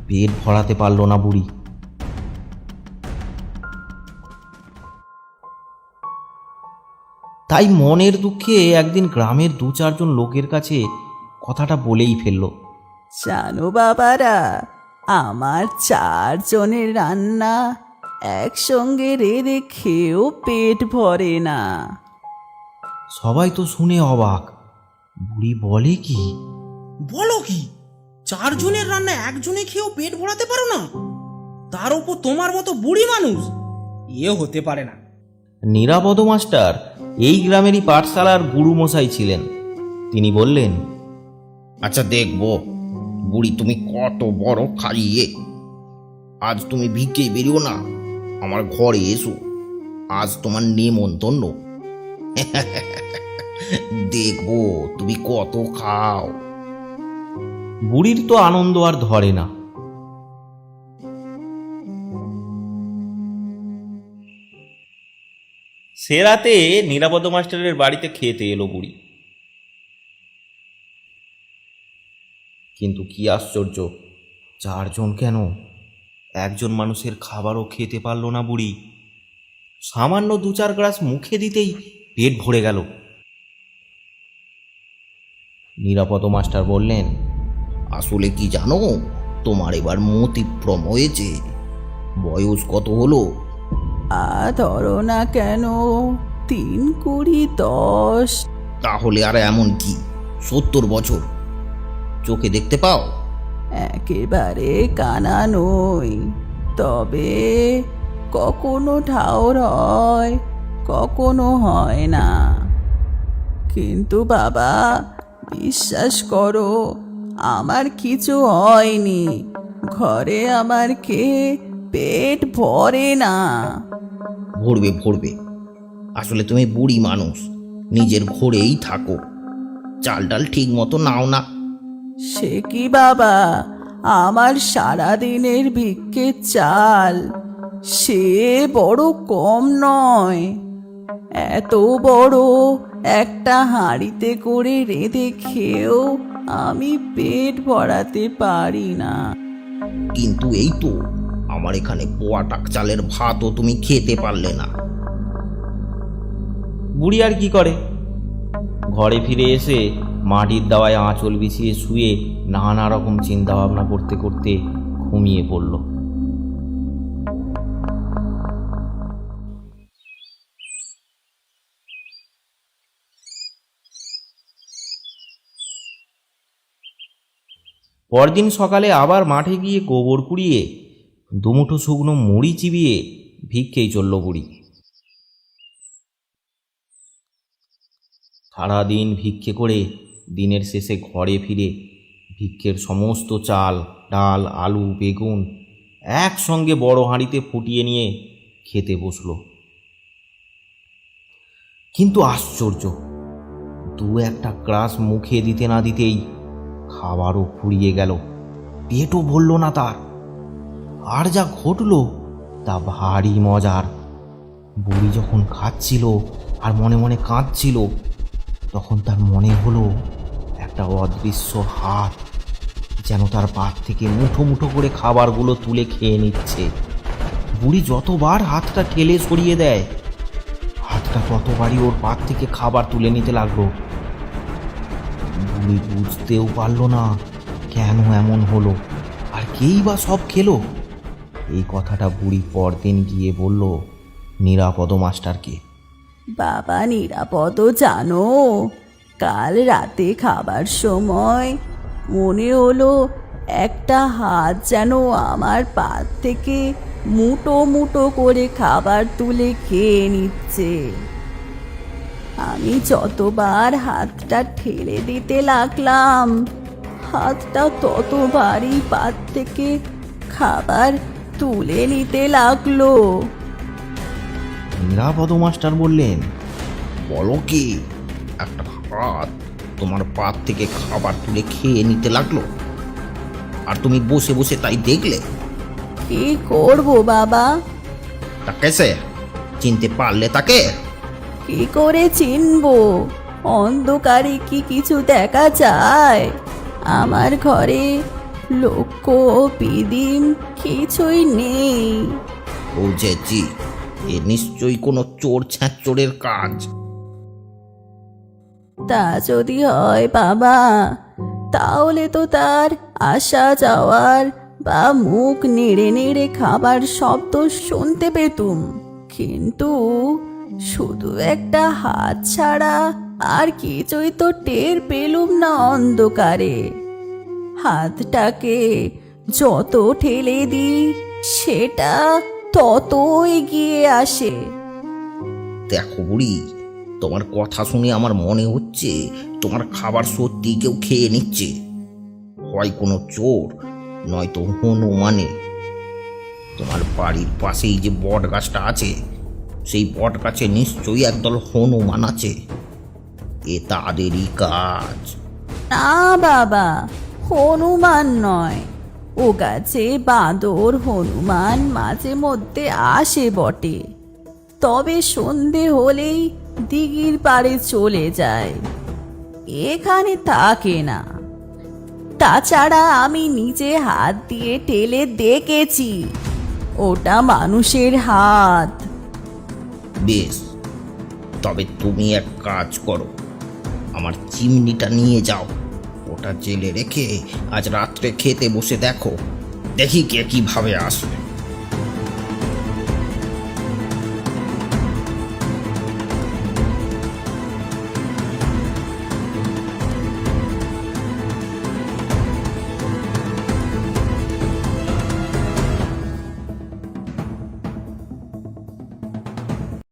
পেট ভরাতে পারল না বুড়ি। তাই মনের দুঃখে একদিন গ্রামের 2-4 লোকের কাছে কথাটা বলেই ফেলল। জানো বাবারা, আমার 4 জনের রান্না একসঙ্গে রেঁধে খেয়েও পেট ভরে না। সবাই তো শুনে অবাক। বুড়ি বলে কি? বলো কি, 4 জনের রান্না একজনে খেয়েও পেট ভরাতে পারো না? তার উপর তোমার মতো বুড়ি মানুষ? হতে পারে না। নিরাপদ মাস্টার এই গ্রামেরই পাঠশালার গুরুমশাই ছিলেন। তিনি বললেন, আচ্ছা দেখবো বুড়ি তুমি কত বড় খাইয়ে। আজ তুমি ভিক্ষে বেরিও না, আমার ঘরে এসো, আজ তোমার নেমন্তন্ন। দেখবো তুমি কত খাও। বুড়ির তো আনন্দ আর ধরে না। সে রাতে নিরাপদ মাস্টারের বাড়িতে খেতে এলো বুড়ি। কিন্তু কি আশ্চর্য, 4 জন কেন, একজন মানুষের খাবারও খেতে পারল না বুড়ি। সামান্য 2-4 গ্রাস মুখে দিতেই পেট ভরে গেল। নিরাপদ মাস্টার বললেন, আসলে কি জানো, তোমার এবার মতিভ্রম হয়েছে। বয়স কত হলো? ধরো না কেন, 3, 20, 10। তাহলে আর এমন কি 70 বছর? চোখে দেখতে পাও? একেবারে কানা নই, তবে কখনো ঠাউর হয়, কখনো হয় না। কিন্তু বাবা, বিশ্বাস করো, আমার কিছু হয়নি। ঘরে আমার খেয়ে পেট ভরে না। ভরবে ভরবে, আসলে তুমি বুড়ি মানুষ, নিজের ঘরেই থাকো, চাল ডাল ঠিক মতো নাও না। সে কি বাবা, আমার সারাদিনের ভিক্ষে চাল সে বড় কম নয়। এত বড় একটা হাঁড়িতে করে রেঁধে খেয়েও আমি পেট ভরাতে পারি না। কিন্তু এই তো আমার এখানে পোয়া টাক চালের ভাতও তুমি খেতে পারলে না। বুড়ি আর কি করে, ঘরে ফিরে এসে মাটির দাওয়ায় আঁচল বিছিয়ে শুয়ে নানা রকম চিন্তা ভাবনা করতে করতে ঘুমিয়ে পড়ল। পরদিন সকালে আবার মাঠে গিয়ে গোবর কুড়িয়ে 2 মুঠো শুকনো মুড়ি চিবিয়ে ভিক্ষেই চলল বুড়ি। সারাদিন ভিক্ষে করে দিনের শেষে ঘরে ফিরে ভিক্ষের সমস্ত চাল, ডাল, আলু, বেগুন একসঙ্গে বড় হাঁড়িতে ফুটিয়ে নিয়ে খেতে বসল। কিন্তু আশ্চর্য, 2-1 গ্রাস মুখে দিতে না দিতেই খাবারও ফুরিয়ে গেল, পেটও ভরল না তার। আর যা ঘটল তা ভারী মজার। বুড়ি যখন খাচ্ছিল আর মনে মনে কাঁদছিল, তখন তার মনে হলো একটা অদৃশ্য হাত যেন তার পাত থেকে মুঠো মুঠো করে খাবারগুলো তুলে খেয়ে নিচ্ছে। বুড়ি যতবার হাতটা ঠেলে সরিয়ে দেয়, হাতটা ততবারই ওর পাত থেকে খাবার তুলে নিতে লাগলো। বুড়ি বুঝতেও পারল না কেন এমন হলো, আর কেই বা সব খেলো। এই কথাটা বুড়ি পরদিন গিয়ে বলল নিরাপদ মাস্টারকে। বাবা নিরাপদ, জানো, কাল রাতে খাবার সময় মনে হলো একটা হাত যেন আমার পাত থেকে মুঠো মুঠো করে খাবার তুলে খেয়ে নিচ্ছে। আমি যতবার হাতটা ঠেলে দিতে লাগলাম, হাতটা ততবারই পাত থেকে খাবার তুলে নিতে লাগলো। নিরাপদ মাস্টার বললেন, বলো কি, একটা হাত তোমার পাত থেকে খাবার তুলে খেয়ে নিতে লাগলো, আর তুমি বসে বসে তাই দেখলে? কি করবো বাবা? তা কেসে চিনতে পারলে তাকে? কি করে চিনবো? অন্ধকারে কি কিছু দেখা যায়? আমার ঘরে লক্ষ্য বিদিন কিছুই নেই। বুঝেছি, এ নিশ্চয়ই কোনো চোর ছ্যাঁচোরের কাজ। তা যদি হয় বাবা, তাহলে তো তার আসা যাওয়ার বা মুখ নেড়ে নেড়ে খাবার শব্দ শুনতে পেতুম, কিন্তু শুধু একটা হাত ছাড়া আর কিছুই তো টের পেলুম না অন্ধকারে। হাতটাকে যত ঠেলে দিই সেটা তত এগিয়ে আসে। দেখো বুড়ি, তোমার কথা শুনে আমার মনে হচ্ছে তোমার খাবার সত্যি কেউ খেয়ে নিচ্ছে। হয় কোনো চোর, নয়তো হনুমানে। তোমার বাড়ির পাশেই যে বট গাছটা আছে, সেই বট গাছে নিশ্চয়ই একদল হনুমান আছে। এ তাদেরই কাজ। না বাবা, হনুমান নয়। ও গাছে বাঁদর হনুমান মাঝে মধ্যে আসে বটে, তবে সন্ধে হলেই দিঘির পাড়ে চলে যায়, এখানে থাকে না। তাছাড়া আমি নিজে হাত দিয়ে টেলে দেখেছি, ওটা মানুষের হাত। বেশ, তবে তুমি এক কাজ করো, আমার চিমনিটা নিয়ে যাও। ওটা জেলে রেখে আজ রাত্রে খেতে বসে দেখো, দেখি কে কিভাবে আসবে।